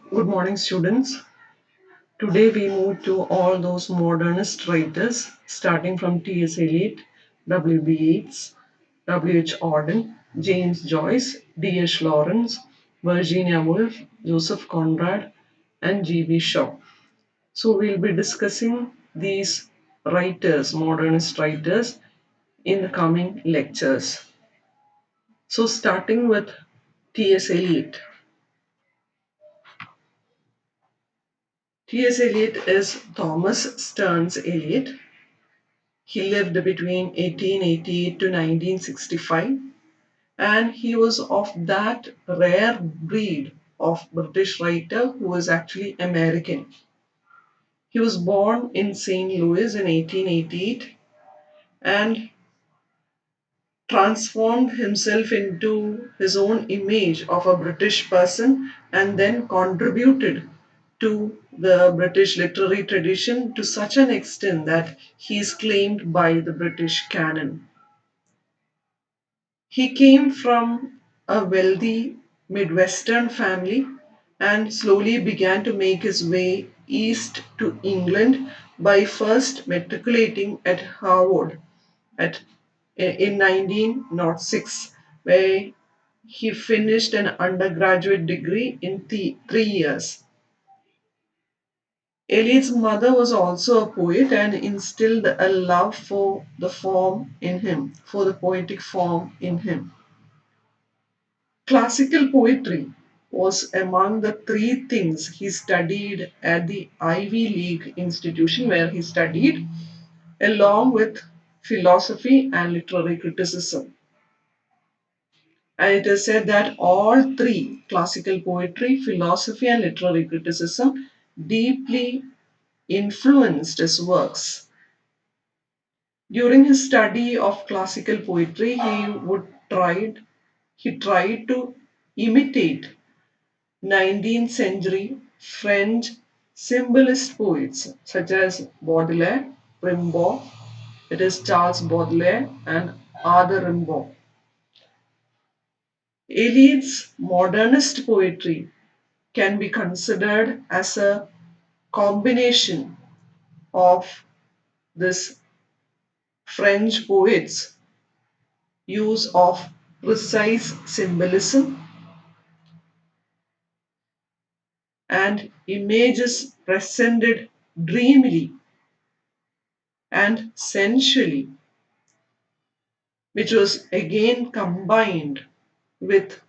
Good morning, students. Today we move to all those modernist writers, starting from T.S. Eliot, W.B. Yeats, W.H. Auden, James Joyce, D.H. Lawrence, Virginia Woolf, Joseph Conrad, and G.B. Shaw. So we'll be discussing these writers, modernist writers, in the coming lectures. So starting with T.S. Eliot. T.S. Eliot is Thomas Stearns Eliot. He lived between 1888 to 1965, and he was of that rare breed of British writer who was actually American. He was born in St. Louis in 1888 and transformed himself into his own image of a British person and then contributed to the British literary tradition to such an extent that he is claimed by the British canon. He came from a wealthy Midwestern family and slowly began to make his way east to England by first matriculating at Harvard at, in 1906, where he finished an undergraduate degree in 3 years. Eliot's mother was also a poet and instilled a love for the form in him, for the poetic form in him. Classical poetry was among the three things he studied at the Ivy League institution where he studied, along with philosophy and literary criticism. And it is said that all three, classical poetry, philosophy, and literary criticism, deeply influenced his works. During his study of classical poetry, he tried to imitate 19th century French symbolist poets such as Baudelaire, Rimbaud, it is Charles Baudelaire, and Arthur Rimbaud. Eliot's modernist poetry can be considered as a combination of this French poets' use of precise symbolism and images presented dreamily and sensually, which was again combined with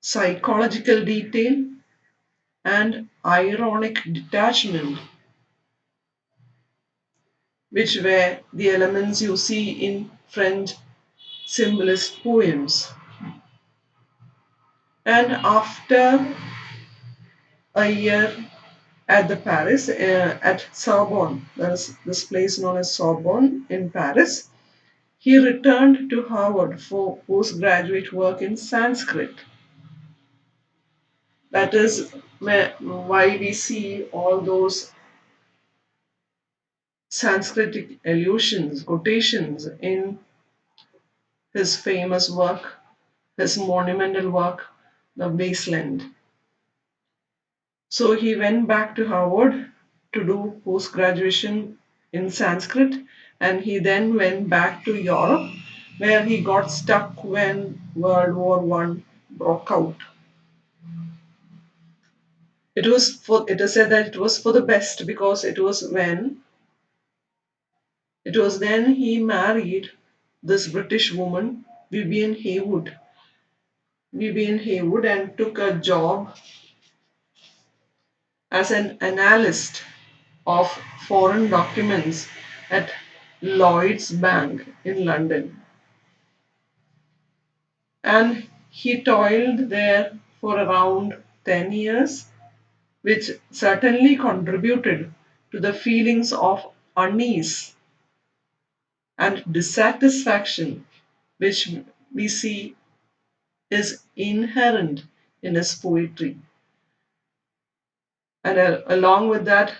psychological detail and ironic detachment, which were the elements you see in French symbolist poems. And after a year at the Paris, at Sorbonne, there is this place known as Sorbonne in Paris, he returned to Harvard for postgraduate work in Sanskrit. That is why we see all those Sanskritic allusions, quotations in his famous work, his monumental work, The Wasteland. So he went back to Harvard to do post graduation in Sanskrit, and he then went back to Europe where he got stuck when World War One broke out. It is said that it was for the best because it was then he married this British woman, Vivian Haywood, and took a job as an analyst of foreign documents at Lloyd's Bank in London. And he toiled there for around 10 years, which certainly contributed to the feelings of unease and dissatisfaction which we see is inherent in his poetry. And along with that,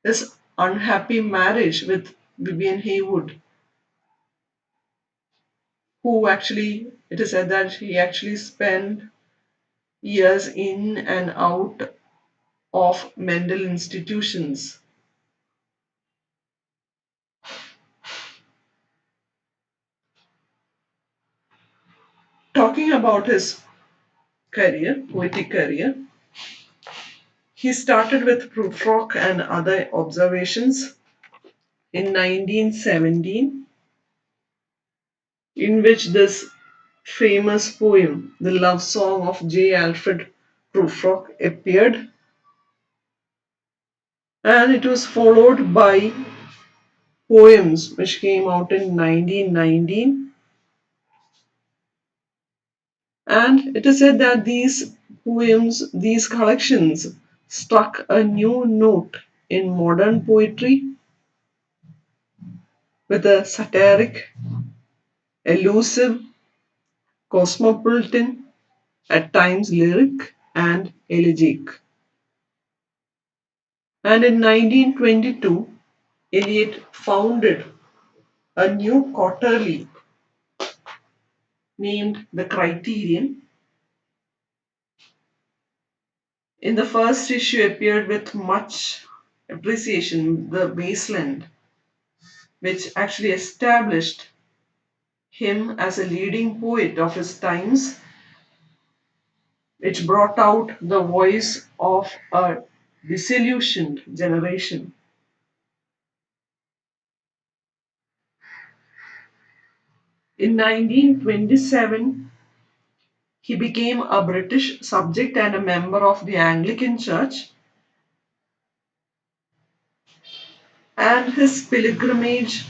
his unhappy marriage with Vivian Haywood, who actually, it is said that he actually spent years in and out of mental institutions. Talking about his career, poetic career, he started with proofrock and other observations in 1917, in which this famous poem, The Love Song of J. Alfred Prufrock, appeared, and it was followed by poems which came out in 1919. And it is said that these poems, these collections, struck a new note in modern poetry with a satiric, elusive, cosmopolitan, at times lyric, and elegiac. And in 1922, Eliot founded a new quarterly named The Criterion. In the first issue appeared with much appreciation the Wasteland, which actually established him as a leading poet of his times, which brought out the voice of a disillusioned generation. In 1927, he became a British subject and a member of the Anglican Church, and his pilgrimage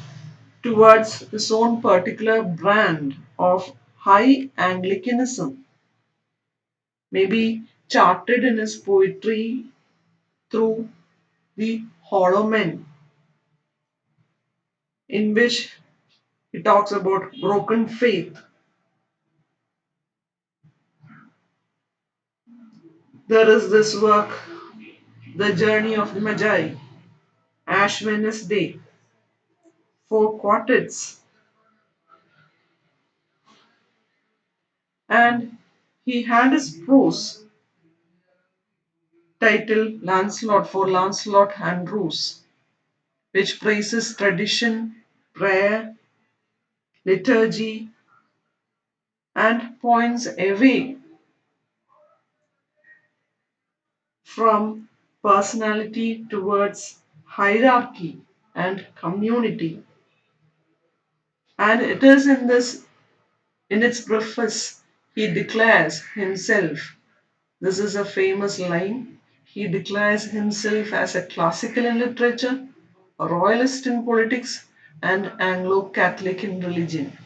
towards his own particular brand of high Anglicanism may be charted in his poetry through the Hollow Men, in which he talks about broken faith. There is this work, The Journey of the Magi, Ash Wednesday, four quartets, and he had his prose titled Lancelot for Lancelot and Rouse, which praises tradition, prayer, liturgy, and points away from personality towards hierarchy and community. And it is in its preface, he declares himself. This is a famous line. He declares himself as a classical in literature, a royalist in politics, and Anglo Catholic in religion.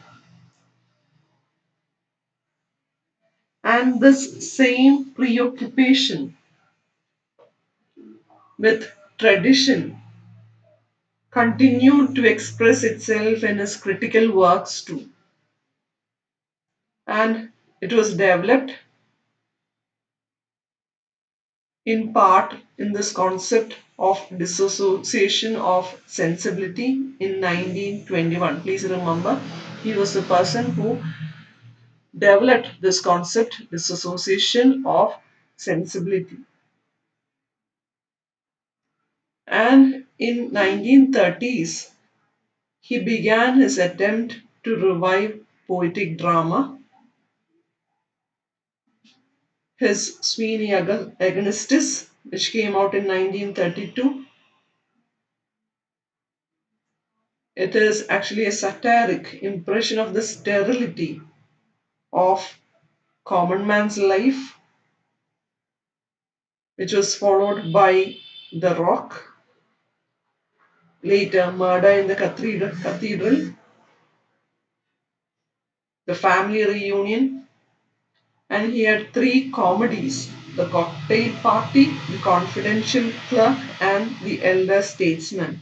And this same preoccupation with tradition continued to express itself in his critical works too. And it was developed in part in this concept of dissociation of sensibility in 1921. Please remember, he was the person who developed this concept, dissociation of sensibility. And in 1930s, he began his attempt to revive poetic drama. His Sweeney Agnes, which came out in 1932, it is actually a satiric impression of the sterility of common man's life, which was followed by The Rock, later Murder in the Cathedral, The Family Reunion, and he had three comedies: The Cocktail Party, The Confidential Clerk, and The Elder Statesman.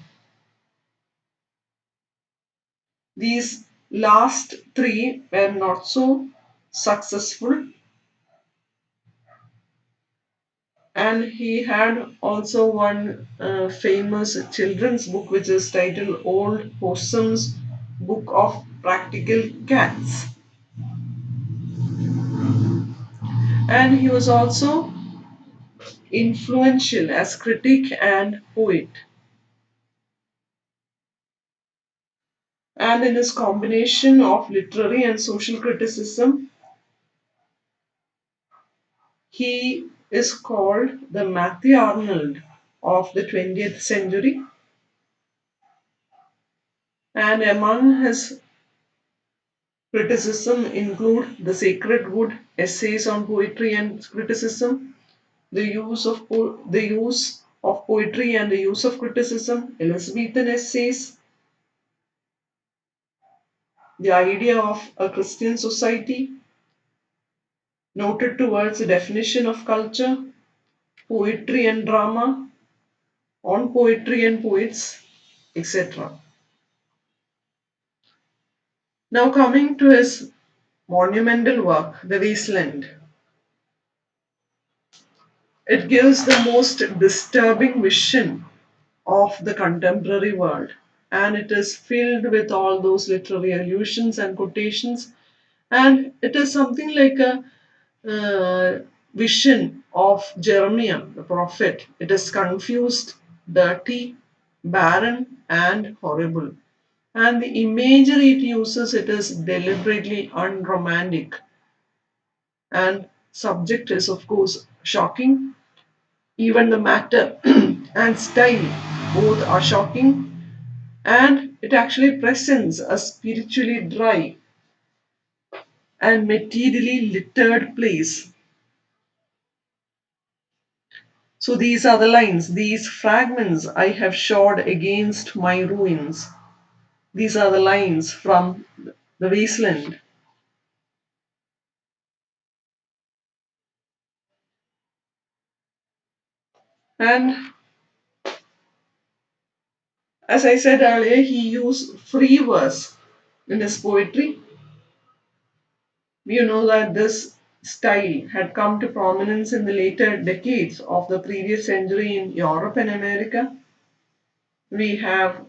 These last three were not so successful, and he had also one famous children's book which is titled Old Possum's Book of Practical Cats. And he was also influential as critic and poet. And in his combination of literary and social criticism, he is called the Matthew Arnold of the 20th century. And among his criticism include the Sacred Wood, essays on poetry and criticism, the use of poetry and the use of criticism, Elizabethan essays, the idea of a Christian society, noted towards the definition of culture, poetry and drama, on poetry and poets, etc. Now, coming to his monumental work, The Wasteland, it gives the most disturbing vision of the contemporary world, and it is filled with all those literary allusions and quotations, and it is something like a vision of Jeremiah the prophet. It is confused, dirty, barren, and horrible. And the imagery it uses, it is deliberately unromantic. And subject is of course shocking. Even the matter and style both are shocking, and it actually presents a spiritually dry and materially littered place. So these are the lines, these fragments I have shod against my ruins. These are the lines from the Wasteland. And as I said earlier, he used free verse in his poetry. We know that this style had come to prominence in the later decades of the previous century in Europe and America. We have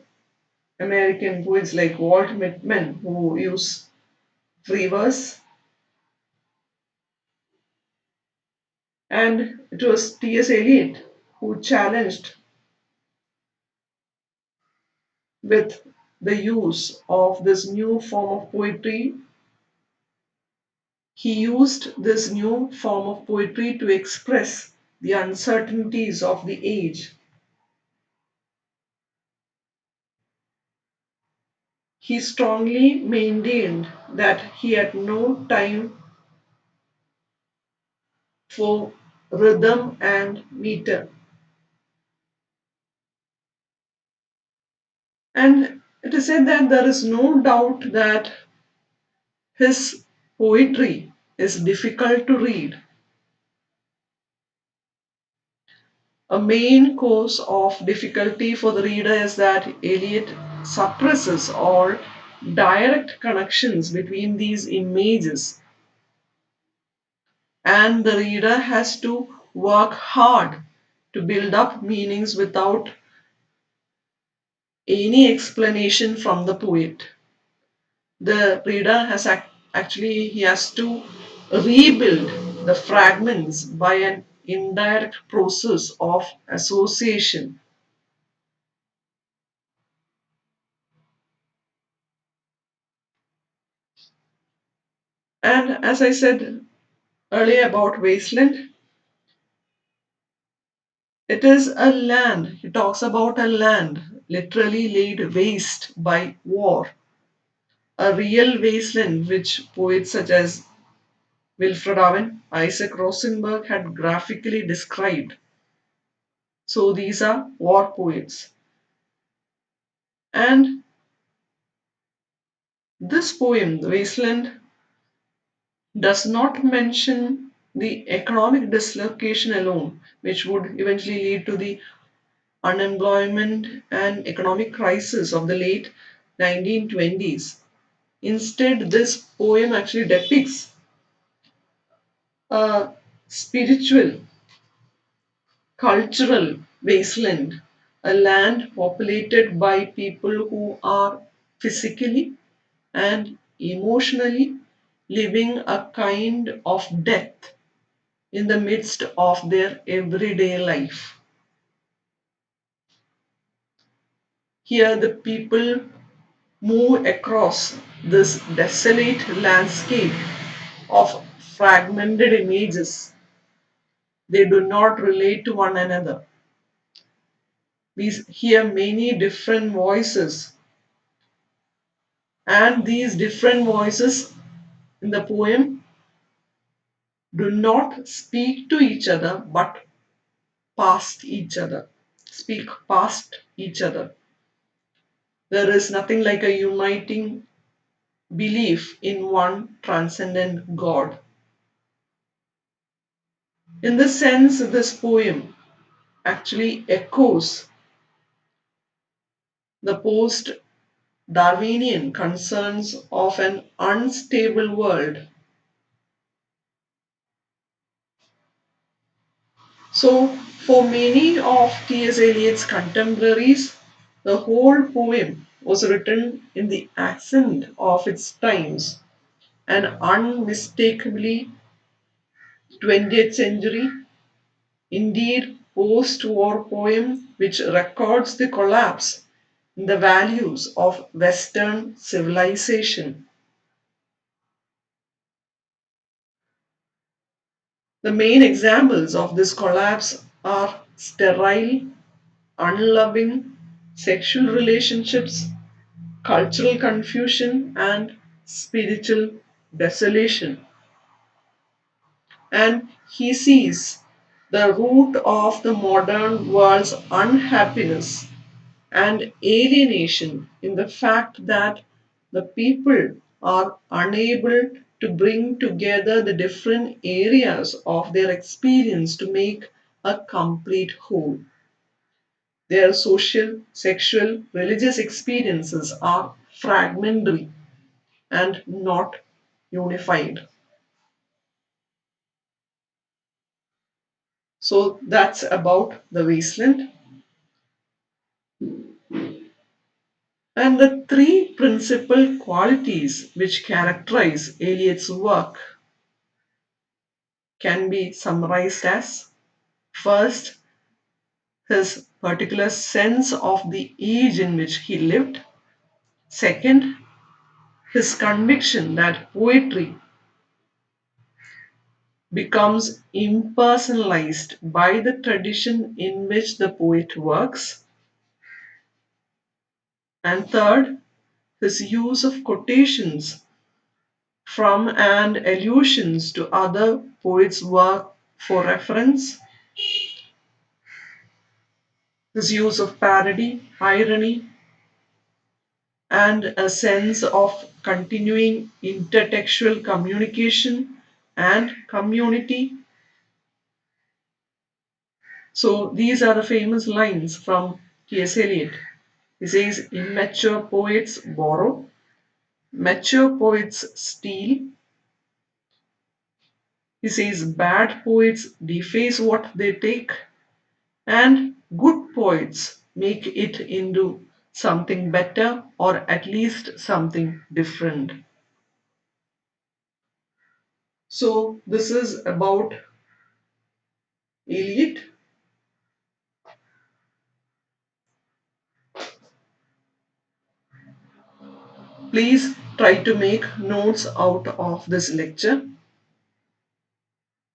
American poets like Walt Whitman who use free verse, and it was T.S. Eliot who challenged with the use of this new form of poetry. He used this new form of poetry to express the uncertainties of the age. He strongly maintained that he had no time for rhythm and meter. And it is said that there is no doubt that his poetry is difficult to read. A main cause of difficulty for the reader is that Eliot suppresses all direct connections between these images, and the reader has to work hard to build up meanings without any explanation from the poet. The reader actually he has to rebuild the fragments by an indirect process of association. And as I said earlier about Wasteland, it is a land. He talks about a land literally laid waste by war, a real wasteland which poets such as Wilfred Owen, Isaac Rosenberg had graphically described. So these are war poets. And this poem, The Wasteland, does not mention the economic dislocation alone, which would eventually lead to the unemployment and economic crisis of the late 1920s. Instead, this poem actually depicts a spiritual, cultural wasteland, a land populated by people who are physically and emotionally living a kind of death. in the midst of their everyday life. Here, the people move across this desolate landscape of fragmented images. They do not relate to one another. We hear many different voices, and these different voices in the poem do not speak to each other but past each other, speak past each other. There is nothing like a uniting belief in one transcendent God. In this sense, this poem actually echoes the post Darwinian concerns of an unstable world. So, for many of T.S. Eliot's contemporaries, the whole poem was written in the accent of its times, an unmistakably 20th century, indeed post war poem which records the collapse in the values of Western civilization. The main examples of this collapse are sterile, unloving sexual relationships, cultural confusion, and spiritual desolation. And he sees the root of the modern world's unhappiness and alienation in the fact that the people are unable to bring together the different areas of their experience to make a complete whole. Their social, sexual, religious experiences are fragmentary and not unified. So that's about the wasteland. And the three principal qualities which characterize Eliot's work can be summarized as: first, his particular sense of the age in which he lived; second, his conviction that poetry becomes impersonalized by the tradition in which the poet works; and third, his use of quotations from and allusions to other poets' work for reference, his use of parody, irony, and a sense of continuing intertextual communication and community. So these are the famous lines from T.S. Eliot. He says, immature poets borrow, mature poets steal. He says, bad poets deface what they take, and good poets make it into something better or at least something different. So, this is about Eliot. Please try to make notes out of this lecture.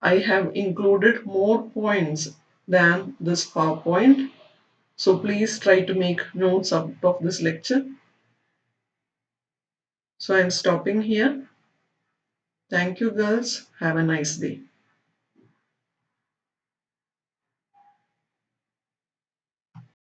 I have included more points than this PowerPoint. So please try to make notes out of this lecture. So I'm stopping here. Thank you, girls. Have a nice day.